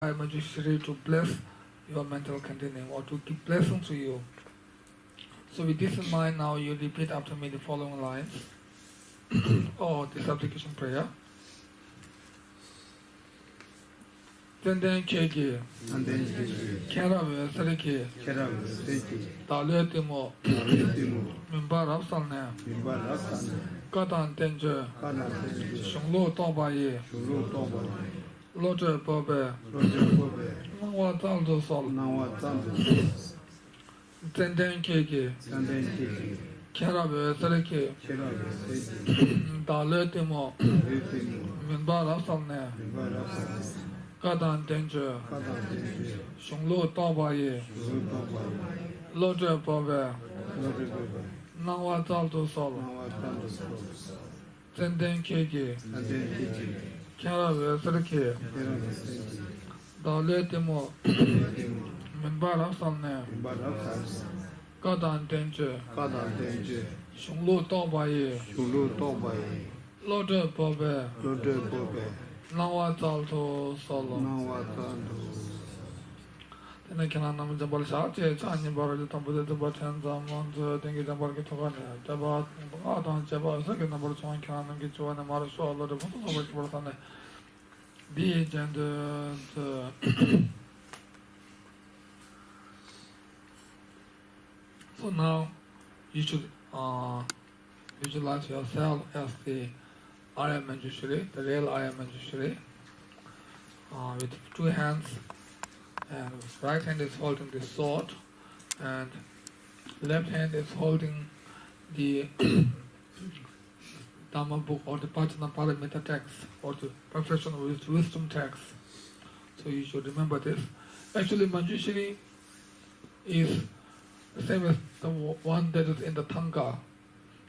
I Manjushri to bless your mental continuum or to give blessing to you. So with this in mind, now you repeat after me the following lines or the supplication prayer. Tenden kege, kerawe sareke, taletimo, mimba rapsalne, katan tenje, shunglo tongbaye, loje bobe, nangwa zaldo sol, tenden kege, kerawe sareke, taletimo, mimba rapsalne, katan tenje, shunglo tongbaye, loje bobe, nangwa zaldo sol, tenden kege, kerawe sareke, taletimo, mimba rapsalne, katan tenje, shunglo tongbaye, loje bobe, nangwa zaldo solo. Tene kena nam jambal sha che chani bar je tambu de ba chen zam mon je dengi jambal ke thoga ne jaba adan jaba sa ke number chon kena nam ke chwa ne mar so lo de bo so ba sa ne di jand so now you should visualize yourself as the I am Manjushri, the real I am Manjushri, with two hands, and right hand is holding the sword, and left hand is holding the Dhamma book or the Paramita text or the perfection of wisdom text. So you should remember this. Actually, Manjushri is the same as the one that is in the Tanka,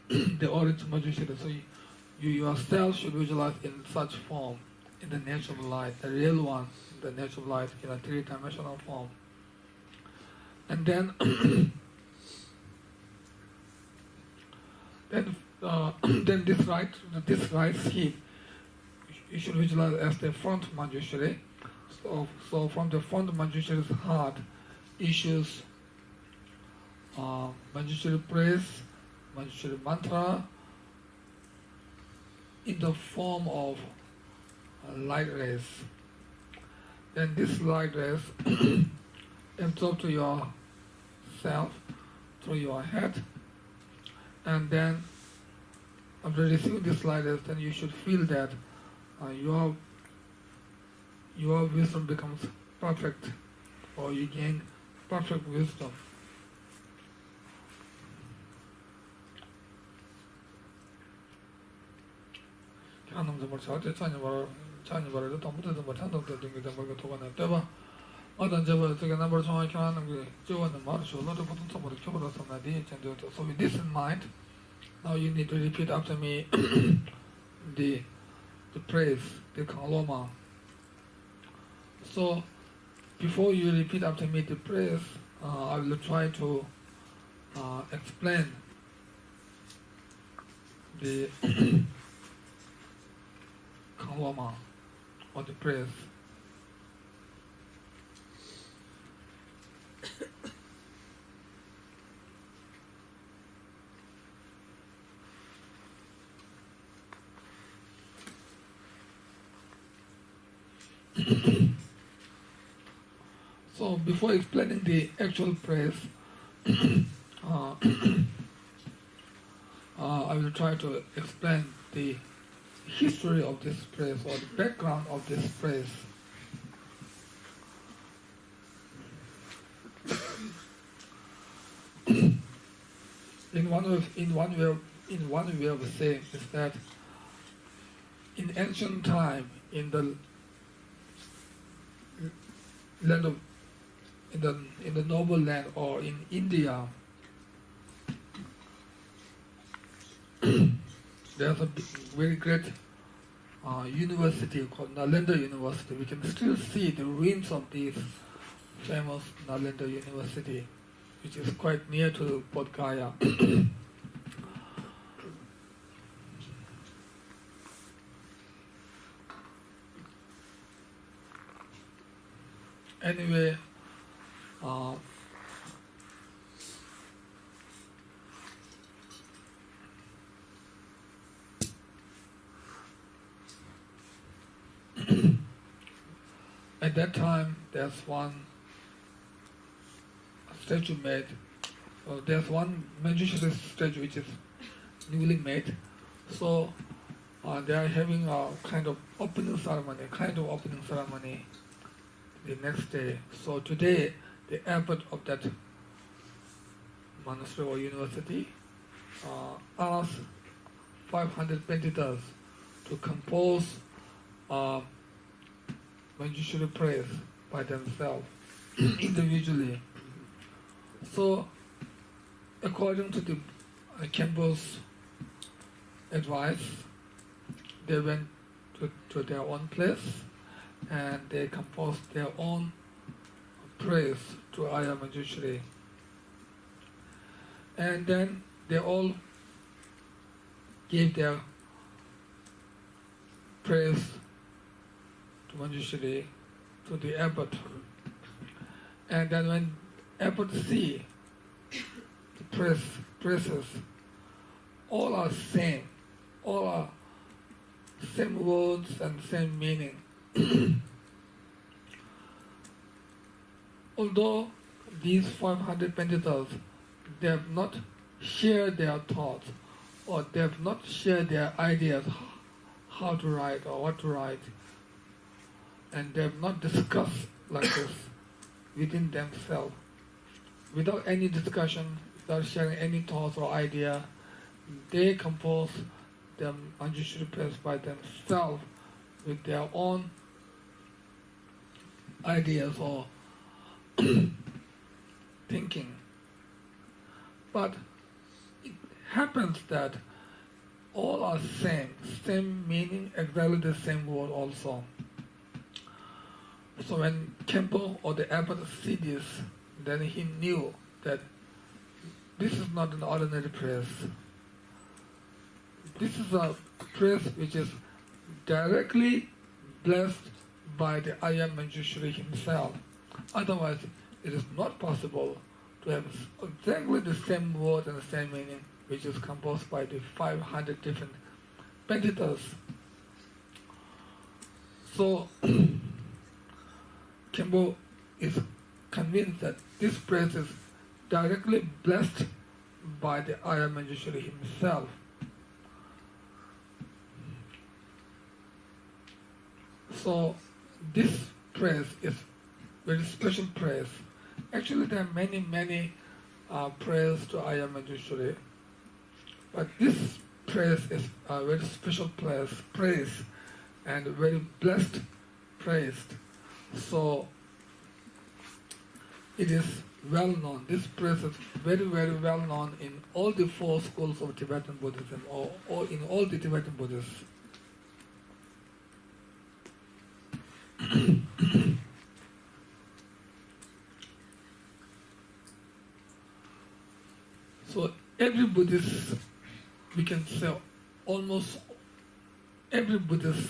the origin Manjushri. So you yourself should visualize in such form, in the nature of light, the real one, the nature of light in a three-dimensional form. And then, then this right hip, you should visualize as the front Manjushri. So from the front Manjushri's heart issues Manjushri praise, Manjushri mantra, in the form of light rays. Then this light rays absorb to yourself through your head, and then after receiving this light rays, then you should feel that your wisdom becomes perfect, or you gain perfect wisdom. Kanam zambar chaate chani bara de tambu de zambar thandam de dingi zambar ga thoga na teba adan jaba tega number chong kanam ge jewa na mar sho lo de potun sambar chobra samna de chen de. So with this in mind, now you need to repeat after me the praise, the Kangloma. So before you repeat after me the praise, I will try to explain the Kangloma or the praise. So before explaining the actual praise, I will try to explain the history of this praise or the background of this praise. In one way of saying is that in ancient time, in the land of in the noble land or in India, there's a very great university called Nalanda University. We can still see the ruins of this famous Nalanda University, which is quite near to Bodh Gaya. Anyway, at that time, there's one statue made. There's one Manjushri statue which is newly made. So they are having a kind of opening ceremony the next day. So today, the abbot of that monastery or university asked 500 meditors to compose Manjushri prayers by themselves, individually. So, according to the Khenpo's advice, they went to their own place and they composed their own prayers to Aya Manjushri. And then they all gave their prayers to Manjushri, to the abbot. And then when abbot see the praises, all are same words and same meaning. Although these 500 meditors, they have not shared their thoughts or they have not shared their ideas how to write or what to write, and they have not discussed like this within themselves. Without any discussion, without sharing any thoughts or idea, they compose the Manjushri prayers by themselves with their own ideas or thinking. But it happens that all are same meaning, exactly the same word also. So when Khenpo or the abbot see this, then he knew that this is not an ordinary prayer. This is a prayer which is directly blessed by the Aya Manjushri himself. Otherwise, it is not possible to have exactly the same word and the same meaning which is composed by the 500 different meditors. So, Khenpo is convinced that this prayer is directly blessed by the Aya Manjushri himself. So this prayer is very special prayer. Actually, there are many prayers to Aya Manjushri, but this prayer is a very special praise and very blessed praise. So it is well known. This prayer is very well known in all the 4 schools of Tibetan Buddhism, or in all the Tibetan Buddhists. So every Buddhist, we can say almost every Buddhist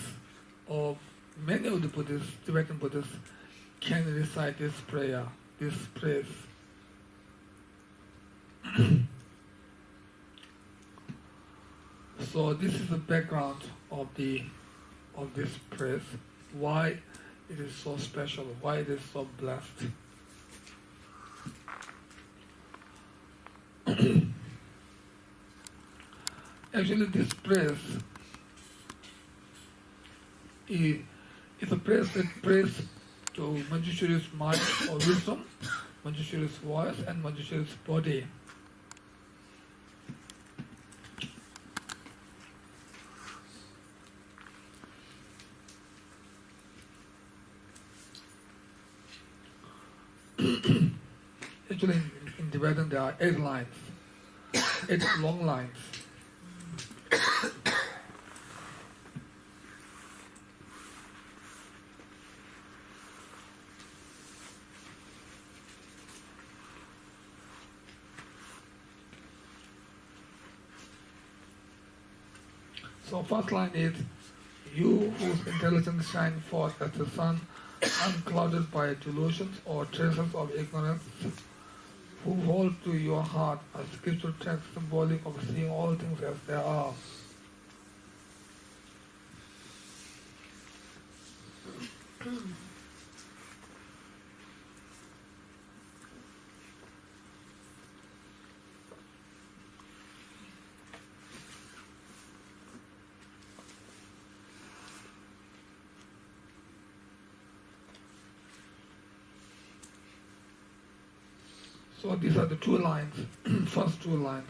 or many of the Buddhists, Tibetan Buddhists, can recite this prayer, this praise. So this is the background of this praise, why it is so special, why it is so blessed. Actually, this praise is a praise that prays to Manjushri's mind or wisdom, Manjushri's voice, and Manjushri's body. Actually, in Tibetan there are 8 lines, 8 long lines. So first line is, you whose intelligence shines forth as the sun, unclouded by delusions or traces of ignorance, who hold to your heart a spiritual text symbolic of seeing all things as they are. So these are the two lines, first two lines.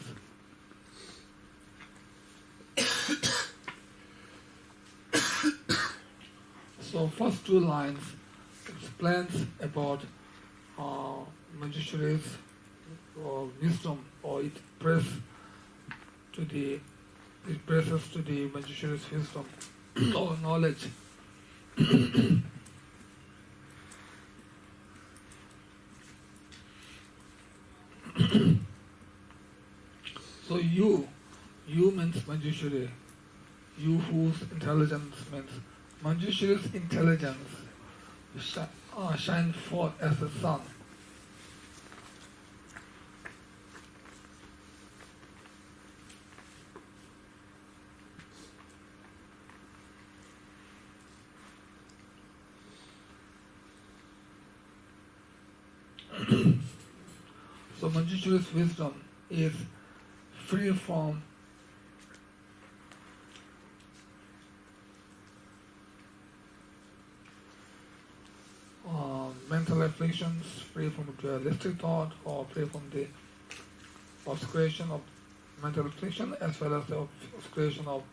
So first two lines explains about Manjushri's wisdom, or it presses to the Manjushri's wisdom or knowledge. So you means Manjushri, you whose intelligence means Manjushri's intelligence shine forth as the sun. So Manjushri's wisdom is free from mental afflictions, free from dualistic thought, or free from the obscuration of mental affliction as well as the obscuration of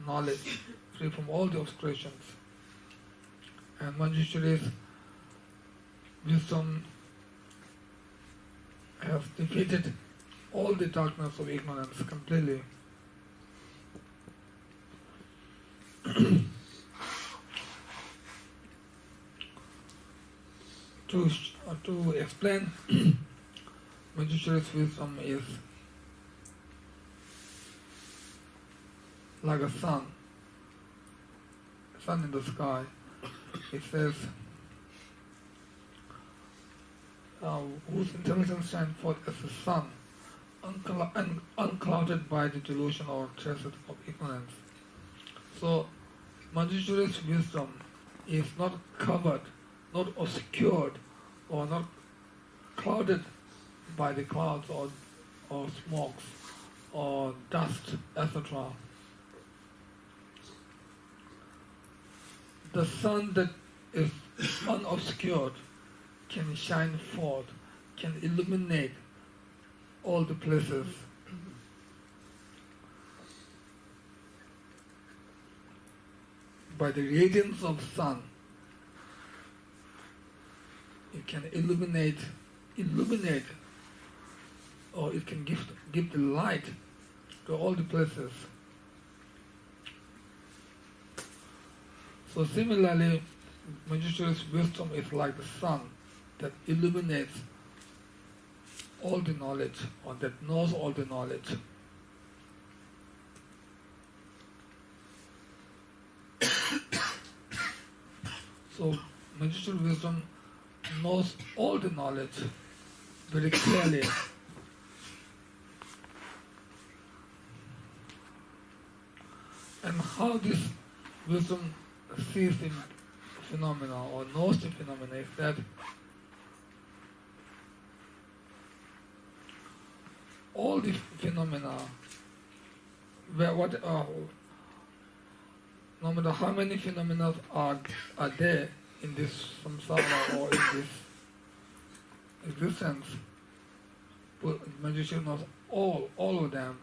knowledge, free from all the obscurations. And Manjushri's wisdom has defeated all the darkness of ignorance completely. To explain Manjushri's wisdom is like a sun in the sky. It says, whose intelligence shines forth as the sun, unclouded by the delusion or traces of ignorance. So, Manjushri's wisdom is not covered, not obscured, or not clouded by the clouds or smokes or dust, etc. The sun that is unobscured can shine forth, can illuminate all the places. By the radiance of sun, it can illuminate, or it can give the light to all the places. So similarly, Manjushri's wisdom is like the sun that illuminates all the knowledge, or that knows all the knowledge. So Manjushri's wisdom knows all the knowledge very clearly. And how this wisdom sees the phenomena or knows the phenomena is that all the phenomena, no matter how many phenomena are there in this samsara or in this existence, Manjushri knows all of them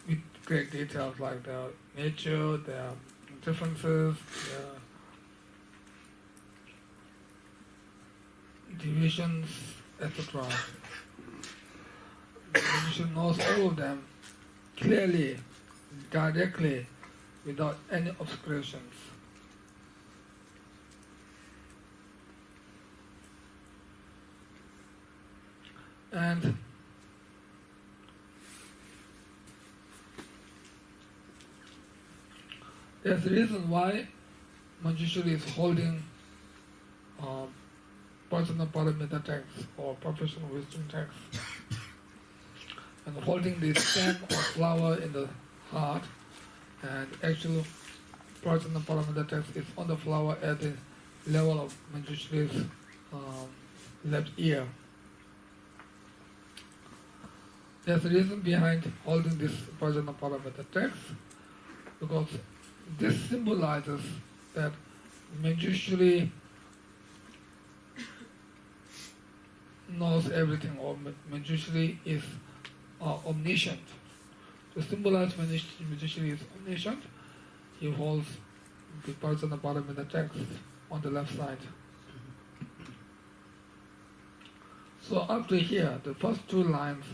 with great details, like their nature, their differences, their divisions, etc. Manjushri knows all of them clearly, directly, without any obscurations. And there's a reason why Manjushri is holding personal paramita text or professional wisdom text, and holding the stem or flower in the heart, and actual personal paramita text is on the flower at the level of Manjushri's left ear. There's a reason behind holding this personal paramita text, because this symbolizes that Manjushri knows everything, or Manjushri is omniscient. To symbolize Manjushri is omniscient, he holds the personal paramita text on the left side. So up to here, the first two lines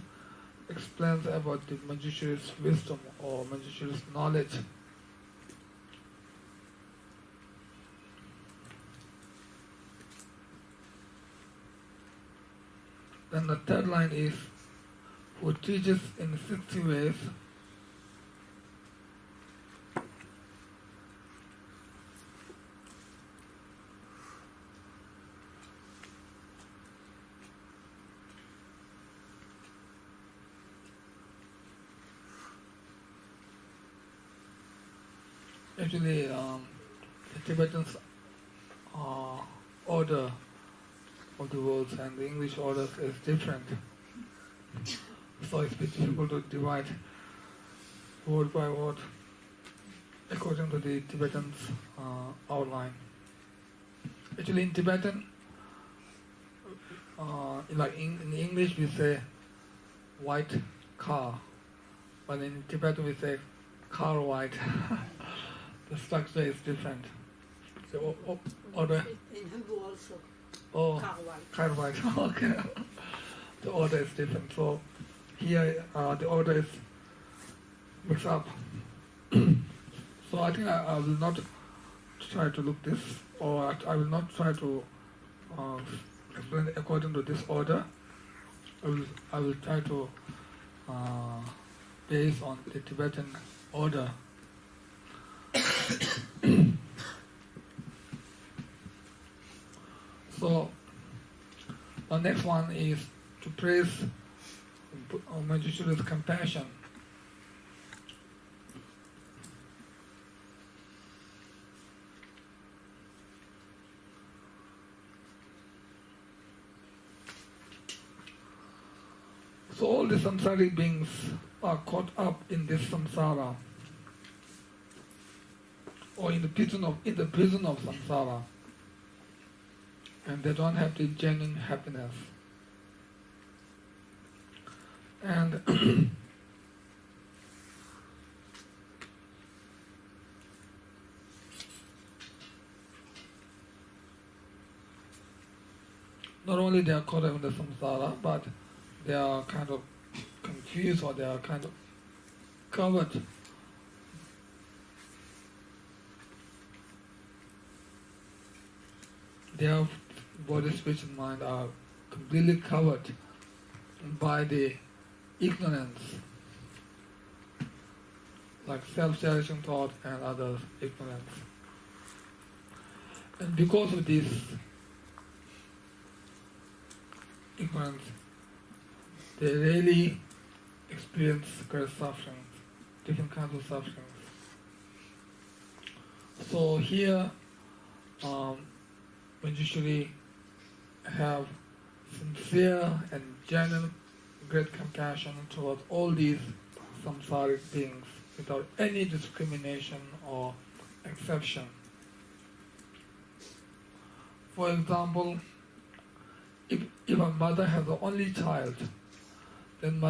explains about the Manjushri's wisdom or Manjushri's knowledge. Then the third line is, who teaches in 60 ways, actually the Tibetans order of the words and the English order is different. So it's a bit difficult to divide word by word according to the Tibetan's outline. Actually in Tibetan, like in English we say white car, but in Tibetan we say car white. The structure is different. So order. In Hindu also. Oh, Car white. car white. Okay. The order is different. So here the order is mixed up. So I think I will not try to look this, or I will not try to explain it according to this order. I will try to base on the Tibetan order. So the next one is to praise Manjushri's compassion. So all the samsaric beings are caught up in this samsara, or in the prison of samsara, and they don't have the genuine happiness. And not only they are caught up in the samsara, but they are kind of confused, or they are kind of covered. Their body, speech and mind are completely covered by the ignorance, like self-cherishing thought and other ignorance. And because of this ignorance, they really experience great suffering, different kinds of suffering. So here, Manjushri have sincere and genuine great compassion towards all these samsaric beings without any discrimination or exception. For example, if a mother has an only child, then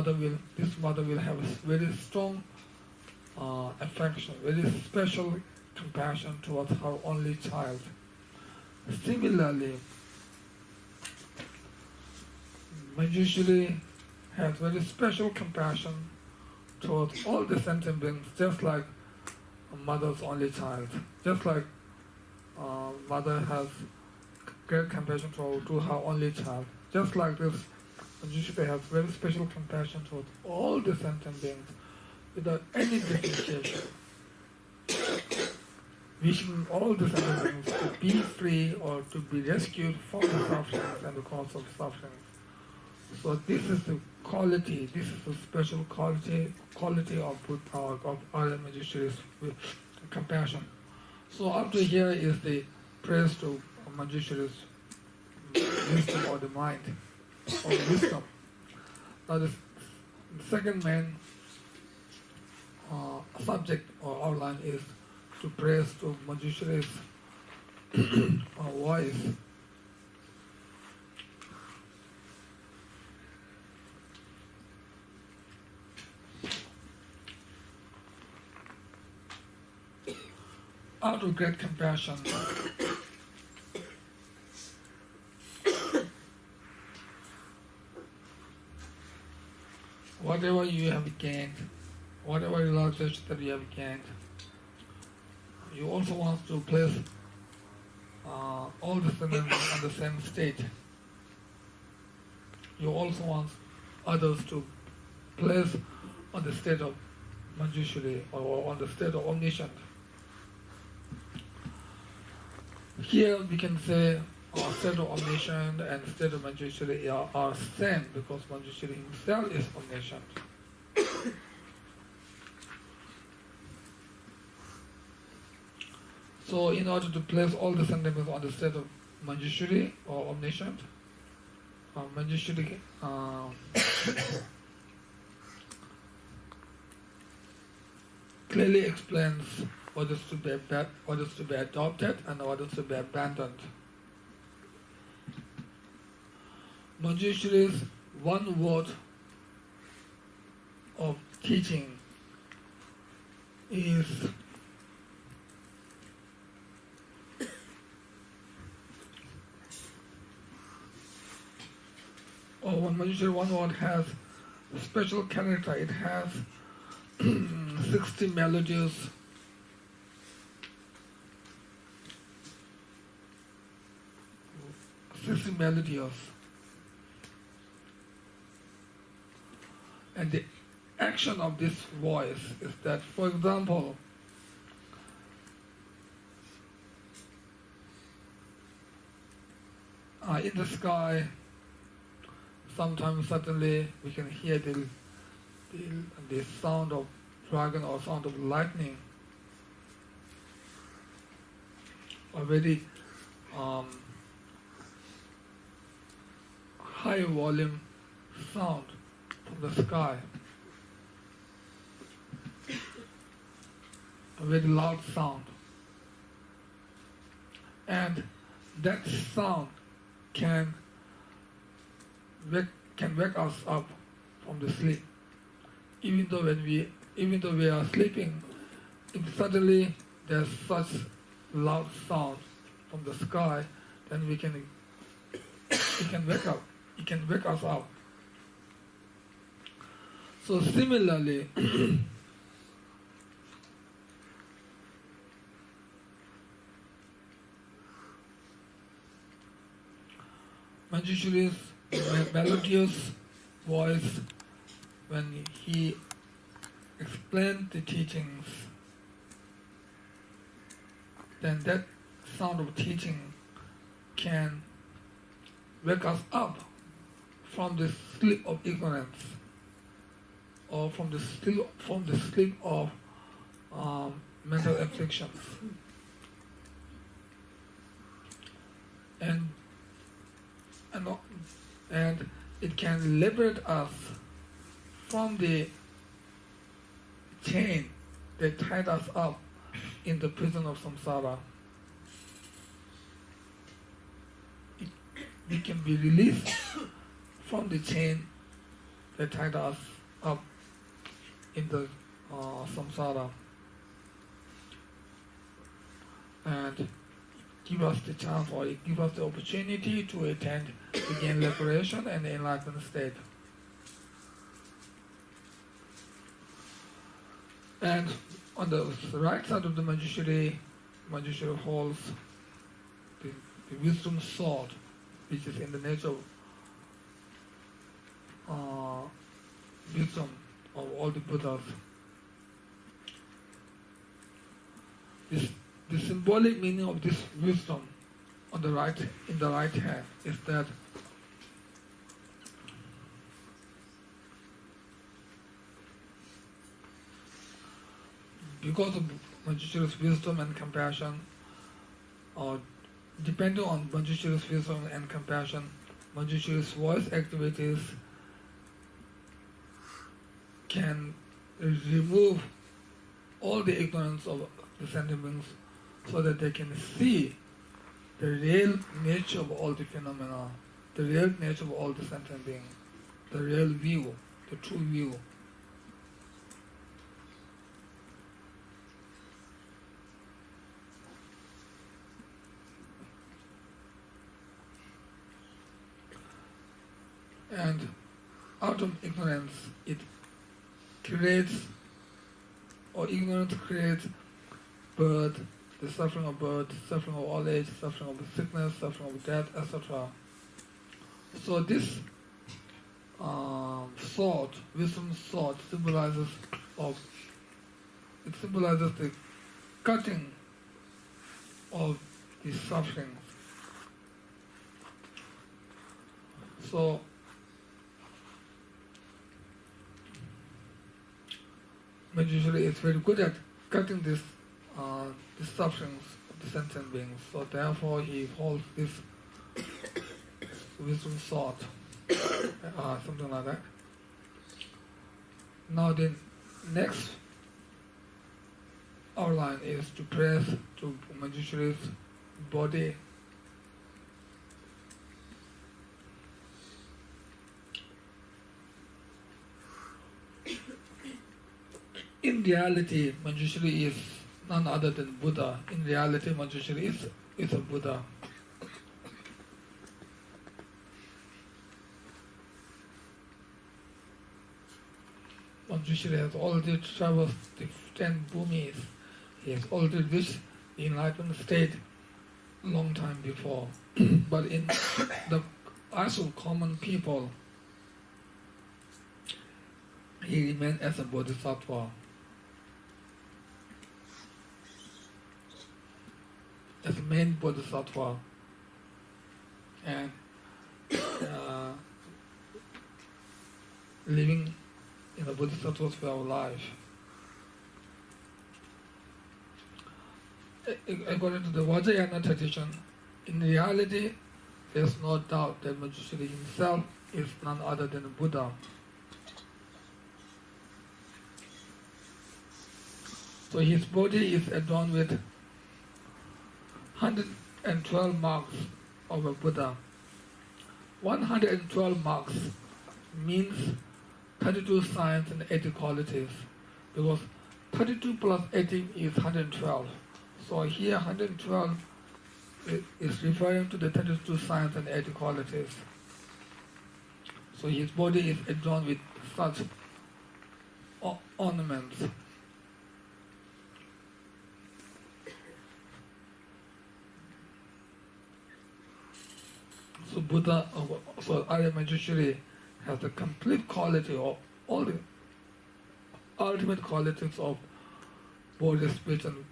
this mother will have a very strong affection, very special compassion towards her only child. Similarly, Manjushri has very special compassion towards all the sentient beings, just like a mother's only child. Just like mother has great compassion to her only child. Just like this, Manjushri has very special compassion towards all the sentient beings without any differentiation. wishing all the citizens to be free or to be rescued from the sufferings and the cause of suffering. So this is the quality, this is the special quality of Buddha, of Arya Manjushri's compassion. So up to here is the praise to Manjushri's wisdom or the mind, or wisdom. Now the second main subject or outline is to praise to Manjushri's voice. Out of great compassion, whatever you have gained, whatever realization that you have gained, you also want to place all the citizens on the same state. You also want others to place on the state of Manjushri or on the state of omniscient. Here we can say state of omniscient and state of Manjushri are same because Manjushri himself is omniscient. So in order to place all the sentiments on the state of Manjushri or omniscient, Manjushri clearly explains what is to be adopted and what is to be abandoned. Manjushri's one word of teaching is when Manjushri one word has special character. It has 60 melodies, and the action of this voice is that, for example, in the sky, sometimes suddenly we can hear the sound of dragon or sound of lightning, a very high volume sound from the sky, a very loud sound, and that sound can wake us up from the sleep. Even though we are sleeping, if suddenly there's such loud sound from the sky, then we can wake up. It can wake us up. So similarly, Manjushri's melodious voice, when he explained the teachings, then that sound of teaching can wake us up from the sleep of ignorance, or from the sleep of mental afflictions, and it can liberate us from the chain that tied us up in the prison of samsara. We can be released from the chain that tied us up in the samsara, and give us the chance, or give us the opportunity to attain, to gain liberation and the enlightened state. And on the right side of the Manjushri holds the wisdom sword, which is in the nature of wisdom of all the Buddhas. This the symbolic meaning of this wisdom on the right, in the right hand, is that because of Manjushri's wisdom and compassion, or depending on Manjushri's wisdom and compassion, Manjushri's voice activities can remove all the ignorance of the sentient beings so that they can see the real nature of all the phenomena, the real nature of all the sentient beings, the real view, the true view. And out of ignorance, it creates, or ignorance creates birth, the suffering of birth, suffering of old age, suffering of sickness, suffering of death, etc. So this sword, wisdom sword, symbolizes the cutting of the sufferings. So usually it's very good at cutting the sufferings of the sentient beings. So therefore he holds this wisdom sword, something like that. Now the next outline is to press to Manjushri's body. In reality, Manjushri is none other than Buddha. In reality, Manjushri is a Buddha. Manjushri has already traversed the 10 bhumis. He has already reached the enlightened state long time before. But in the eyes of common people, he remained as a bodhisattva. As a main bodhisattva, and living in a bodhisattva's way of life. According to the Vajra tradition, in reality, there's no doubt that Manjushri himself is none other than Buddha. So his body is adorned with 112 marks of a Buddha. 112 marks means 32 signs and 80 qualities, because 32 plus 80 is 112. So here 112 is referring to the 32 signs and 80 qualities. So his body is adorned with such ornaments. So Buddha, so Arya Manjushri has the complete quality of all the ultimate qualities of body, speech and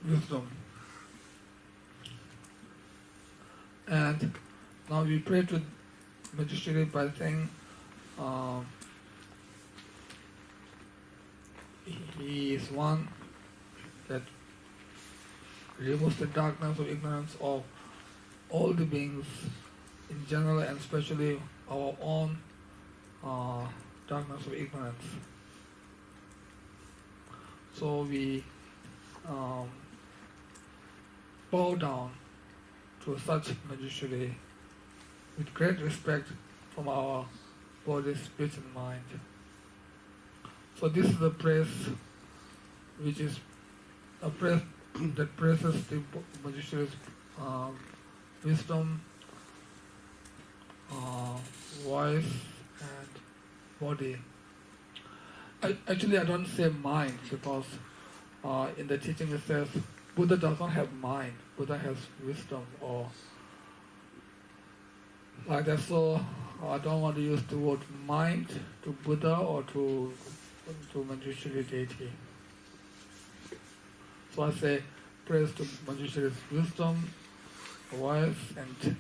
wisdom. And now we pray to Manjushri by saying he is one that removes the darkness of ignorance of all the beings in general, and especially our own darkness of ignorance. So we bow down to such Manjushri with great respect from our body, spirit and mind. So this is a praise which is a praise that praises the Manjushri's wisdom, voice and body. Actually, I don't say mind, because in the teaching it says Buddha does not have mind. Buddha has wisdom, or like that. So I don't want to use the word mind to Buddha or to Manjushri deity. So I say praise to Manjushri's wisdom, voice, and